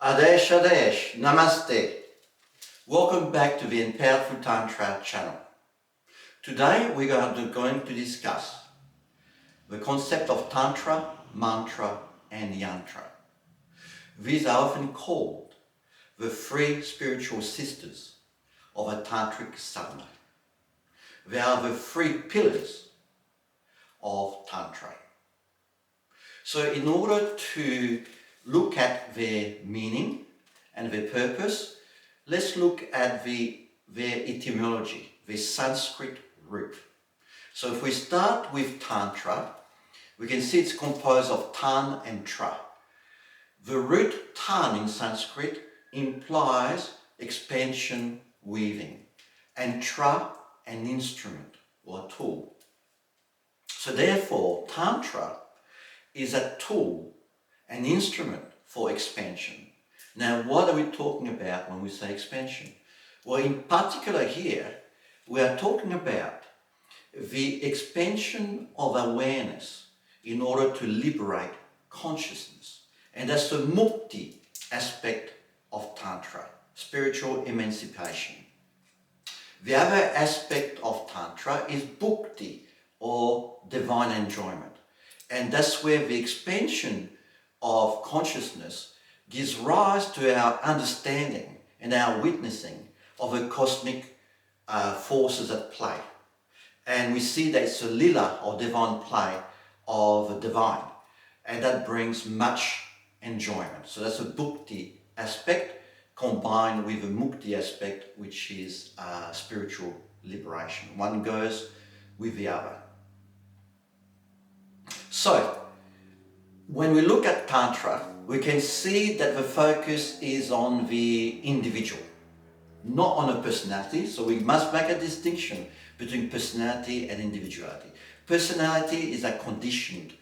Adesh Adesh, Namaste. Welcome back to the Empowered Through Tantra channel. Today we are going to discuss the concept of Tantra, Mantra and Yantra. These are often called the three spiritual sisters of a Tantric Sadhana. They are the three pillars of Tantra. So in order to look at their meaning and their purpose, let's look at their etymology, their Sanskrit root. So if we start with Tantra, we can see it's composed of Tan and Tra. The root Tan in Sanskrit implies expansion, weaving, and Tra an instrument or a tool. So therefore, Tantra is a tool, an instrument for expansion. Now, what are we talking about when we say expansion? Well, in particular here, we are talking about the expansion of awareness in order to liberate consciousness. And that's the mukti aspect of Tantra, spiritual emancipation. The other aspect of Tantra is bhukti, or divine enjoyment. And that's where the expansion of consciousness gives rise to our understanding and our witnessing of the cosmic forces at play. And we see that it's a lila, or divine play of the divine. And that brings much enjoyment. So that's a bhukti aspect combined with a mukti aspect, which is spiritual liberation. One goes with the other. So, when we look at Tantra, we can see that the focus is on the individual, not on a personality. So we must make a distinction between personality and individuality. Personality is a conditioned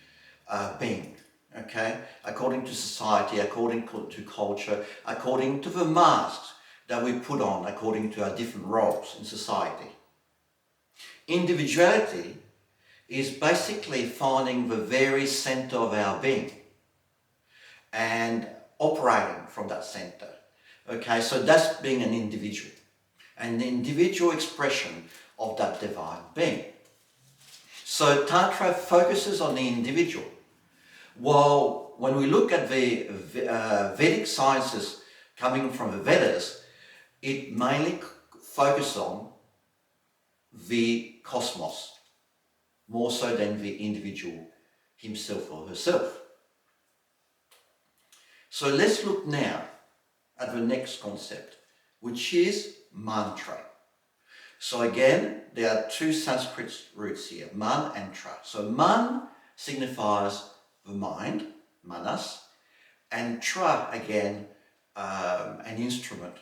being, okay? According to society, according to culture, according to the masks that we put on, according to our different roles in society. Individuality is basically finding the very center of our being and operating from that center. Okay, so that's being an individual, and the individual expression of that divine being. So Tantra focuses on the individual, while when we look at the Vedic sciences coming from the Vedas, it mainly focuses on the cosmos, more so than the individual himself or herself. So let's look now at the next concept, which is mantra. So again, there are two Sanskrit roots here, man and tra. So man signifies the mind, manas, and tra again, an instrument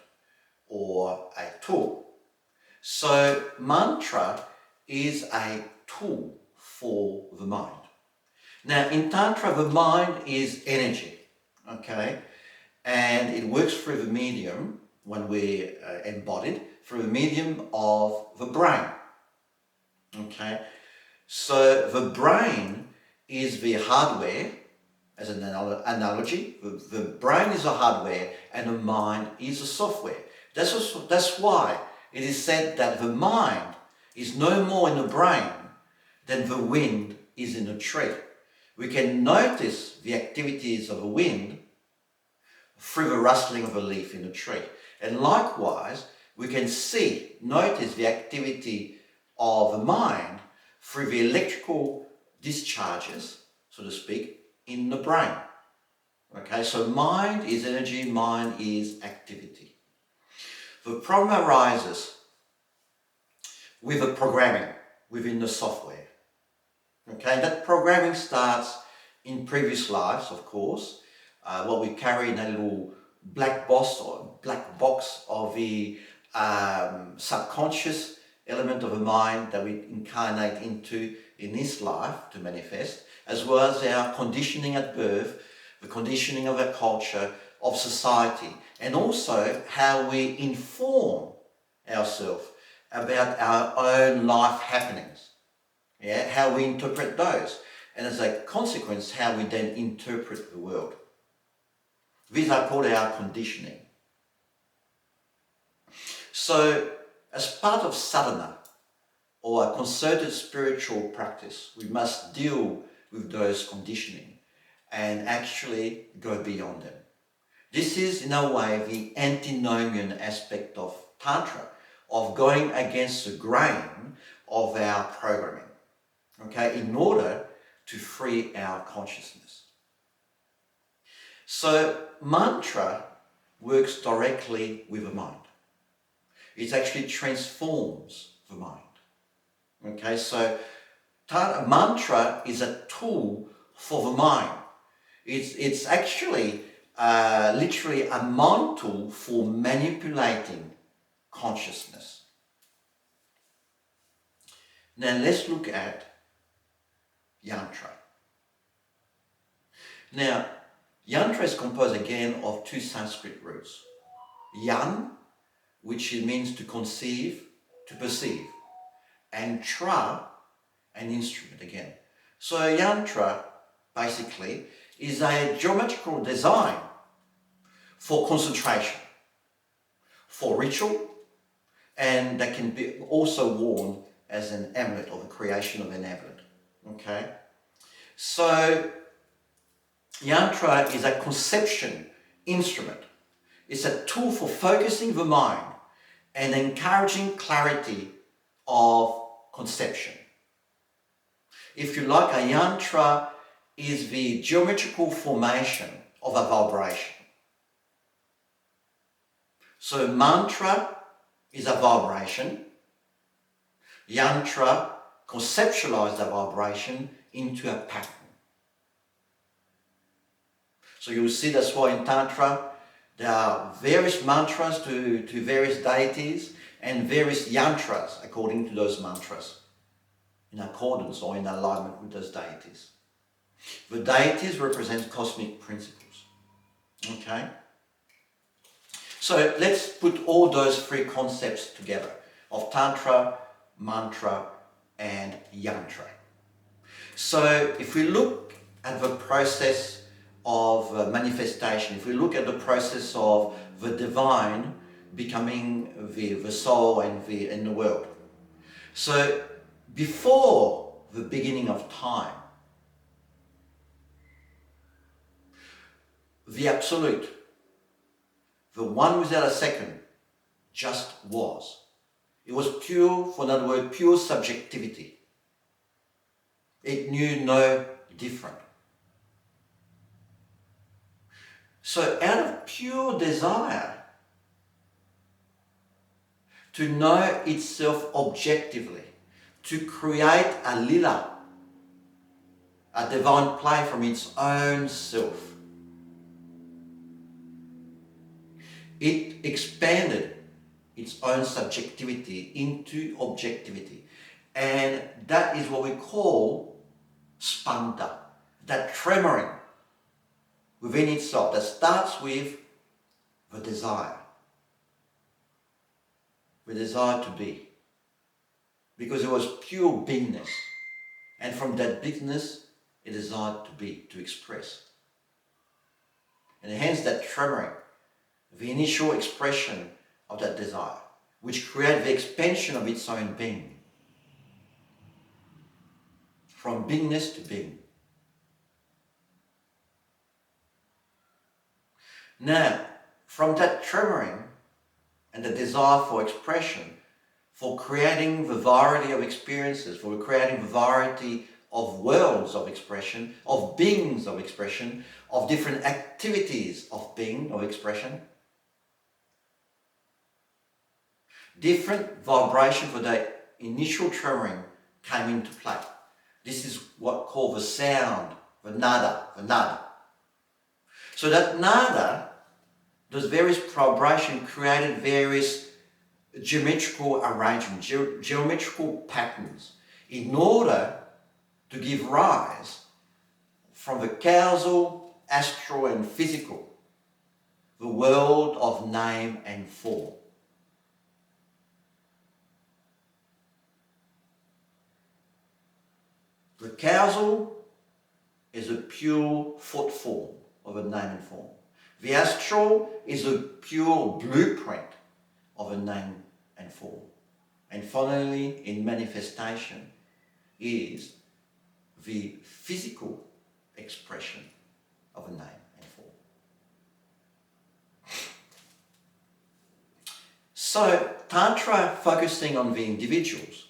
or a tool. So mantra is a tool for the mind. Now in Tantra, the mind is energy, okay? And it works through the medium, when we're embodied, through the medium of the brain, okay? So the brain is the hardware, as an analogy. The brain is the hardware and the mind is the software. That's why it is said that the mind is no more in the brain than the wind is in a tree. We can notice the activities of the wind through the rustling of a leaf in a tree. And likewise, we can notice the activity of the mind through the electrical discharges, so to speak, in the brain. Okay, so mind is energy, mind is activity. The problem arises with the programming within the software. Okay, that programming starts in previous lives, of course, what we carry in a little black box of the subconscious element of the mind that we incarnate into in this life to manifest, as well as our conditioning at birth, the conditioning of our culture, of society, and also how we inform ourselves about our own life happenings, how we interpret those, and as a consequence, how we then interpret the world. These are called our conditioning. So, as part of sadhana, or a concerted spiritual practice, we must deal with those conditioning and actually go beyond them. This is, in a way, the antinomian aspect of Tantra, of going against the grain of our programming, okay, in order to free our consciousness. So, mantra works directly with the mind. It actually transforms the mind. Okay, so mantra is a tool for the mind. It's actually literally a mind tool for manipulating consciousness. Now let's look at yantra. Now, yantra is composed again of two Sanskrit roots. Yan, which means to conceive, to perceive, and tra, an instrument again. So a yantra basically is a geometrical design for concentration, for ritual, and that can be also worn as an amulet, or the creation of an amulet. Okay? So yantra is a conception instrument. It's a tool for focusing the mind and encouraging clarity of conception. If you like, a yantra is the geometrical formation of a vibration. So mantra is a vibration. Yantra conceptualizes the vibration into a pattern. So you'll see that's why in Tantra there are various mantras to various deities and various yantras according to those mantras, in accordance or in alignment with those deities. The deities represent cosmic principles. Okay? So let's put all those three concepts together of Tantra, Mantra and Yantra. So if we look at the process of manifestation, if we look at the process of the divine becoming the soul and the world. So before the beginning of time, the absolute, the one without a second, just was. It was pure, for another word, pure subjectivity. It knew no different. So out of pure desire to know itself objectively, to create a lila, a divine play from its own self, it expanded its own subjectivity into objectivity. And that is what we call spanda, that tremoring within itself that starts with the desire to be. Because it was pure beingness. And from that beingness, it desired to be, to express. And hence that tremoring, the initial expression of that desire, which created the expansion of its own being. From beingness to being. Now, from that tremoring and the desire for expression, for creating the variety of experiences, for creating the variety of worlds of expression, of beings of expression, of different activities of being, of expression, different vibration for the initial tremoring came into play. This is what called the sound, the nada. So that nada, those various vibration created various geometrical arrangements, geometrical patterns, in order to give rise from the causal, astral and physical, the world of name and form. The causal is a pure thought form of a name and form. The astral is a pure blueprint of a name and form. And finally, in manifestation, is the physical expression of a name and form. So, Tantra focusing on the individuals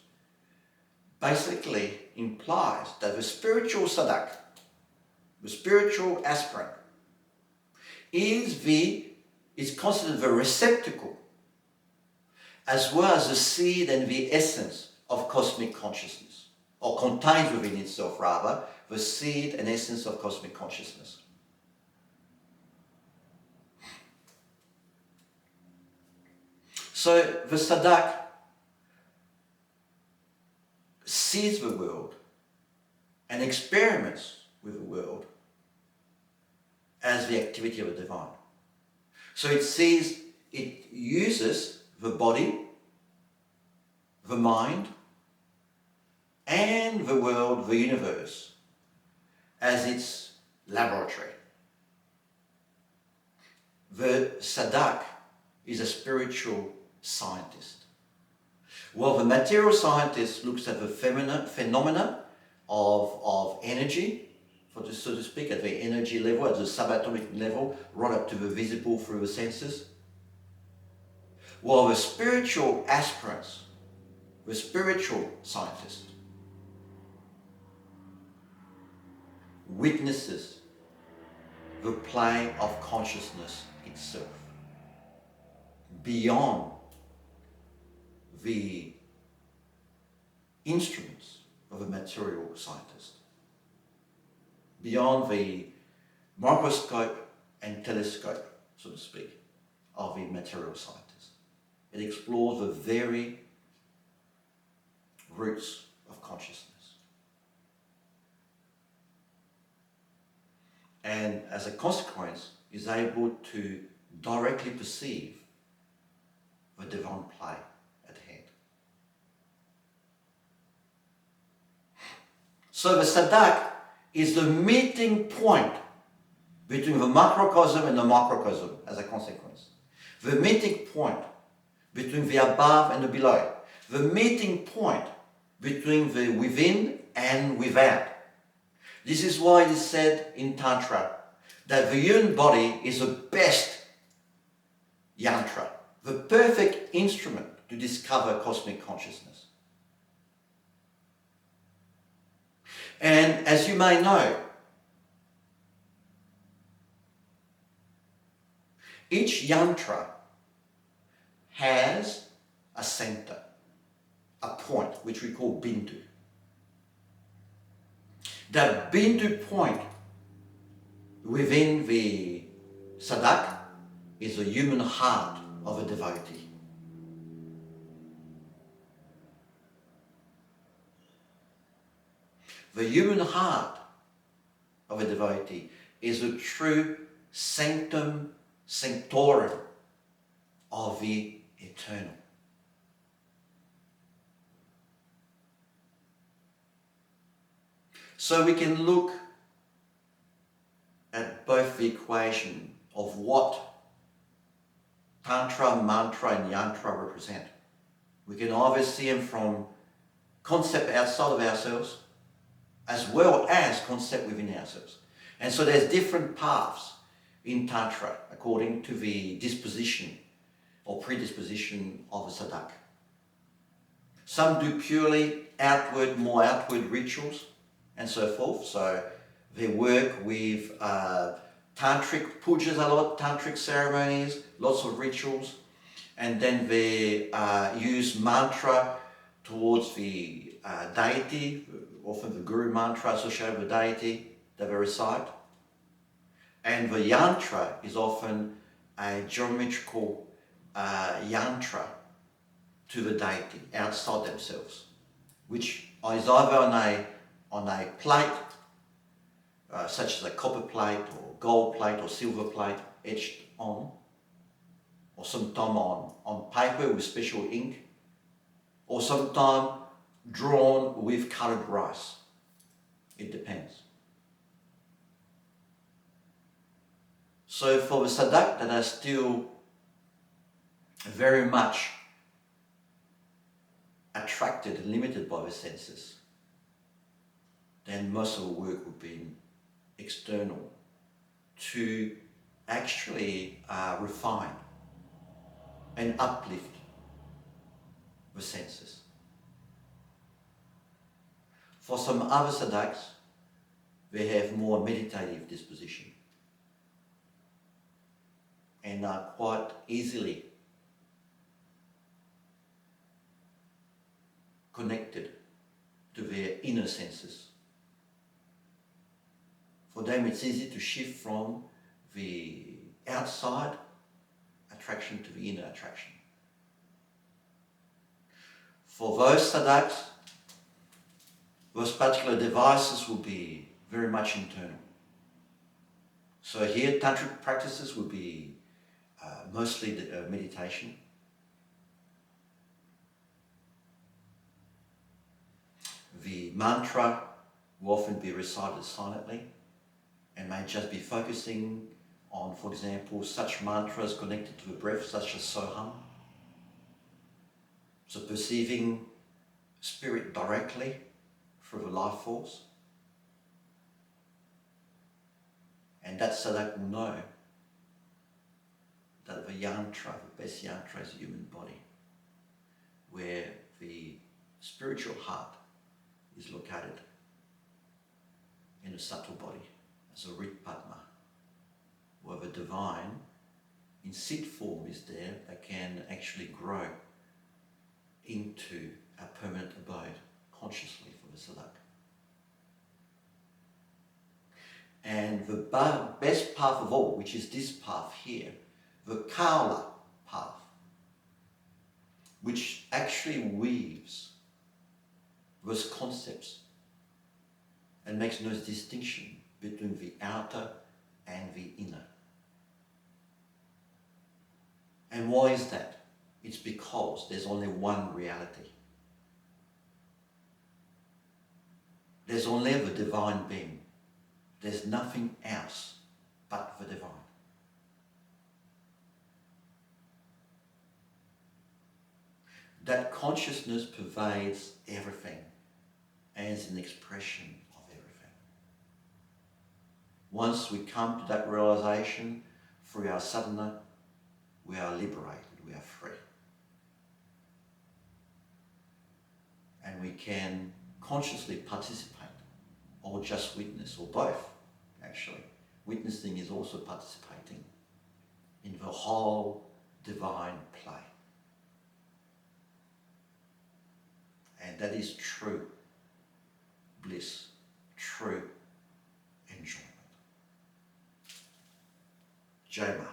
basically implies that the spiritual sadhak, the spiritual aspirant, is considered the receptacle as well as the seed and the essence of cosmic consciousness, or contains within itself rather, the seed and essence of cosmic consciousness. So the sadhak sees the world and experiments with the world as the activity of the divine. So it uses the body, the mind, and the world, the universe, as its laboratory. The sadhak is a spiritual scientist. While the material scientist looks at the phenomena of energy, so to speak, at the energy level, at the subatomic level, right up to the visible through the senses. While the spiritual aspirants, the spiritual scientist, witnesses the play of consciousness itself, beyond the instruments of a material scientist, beyond the microscope and telescope, so to speak, of the material scientist. It explores the very roots of consciousness. And as a consequence, is able to directly perceive the divine play at hand. So the sadhak is the meeting point between the macrocosm and the microcosm as a consequence. The meeting point between the above and the below. The meeting point between the within and without. This is why it is said in Tantra that the human body is the best yantra, the perfect instrument to discover cosmic consciousness. And as you may know, each yantra has a center, a point, which we call bindu. That bindu point within the sadhak is the human heart of a devotee. The human heart of a devotee is the true sanctum sanctorum of the eternal. So we can look at both the equation of what Tantra, Mantra and Yantra represent. We can either see them from concept outside of ourselves as well as concept within ourselves. And so there's different paths in Tantra according to the disposition or predisposition of a sadhak. Some do purely more outward rituals and so forth. So they work with tantric pujas a lot, tantric ceremonies, lots of rituals, and then they use mantra towards the deity, often the guru mantra associated with the deity that they recite. And the yantra is often a geometrical yantra to the deity outside themselves, which is either on a plate, such as a copper plate or gold plate or silver plate etched on, or sometime on paper with special ink, or sometime drawn with coloured rice. It depends. So for the sadhak that are still very much attracted and limited by the senses, then most of the work would be external to actually refine and uplift the senses. For some other sadhaks, they have more meditative disposition and are quite easily connected to their inner senses. For them it's easy to shift from the outside attraction to the inner attraction. For those sadhaks, those particular devices will be very much internal. So here tantric practices will be mostly meditation. The mantra will often be recited silently and may just be focusing on, for example, such mantras connected to the breath, such as Soham. So perceiving spirit directly through the life force. And that sadhak will know that the yantra, the best yantra, is the human body, where the spiritual heart is located in a subtle body, as a Rit Padma, where the divine in sit form is there that can actually grow into a permanent abode consciously for the sadhak. And the best path of all, which is this path here, the Kaula path, which actually weaves those concepts and makes no distinction between the outer and the inner. And why is that? It's because there's only one reality. There's only the divine being. There's nothing else but the divine. That consciousness pervades everything and is an expression of everything. Once we come to that realization through our sadhana, we are liberated, we are free. And we can consciously participate or just witness, or both actually. Witnessing is also participating in the whole divine play. And that is true bliss, true enjoyment. Jai Ma.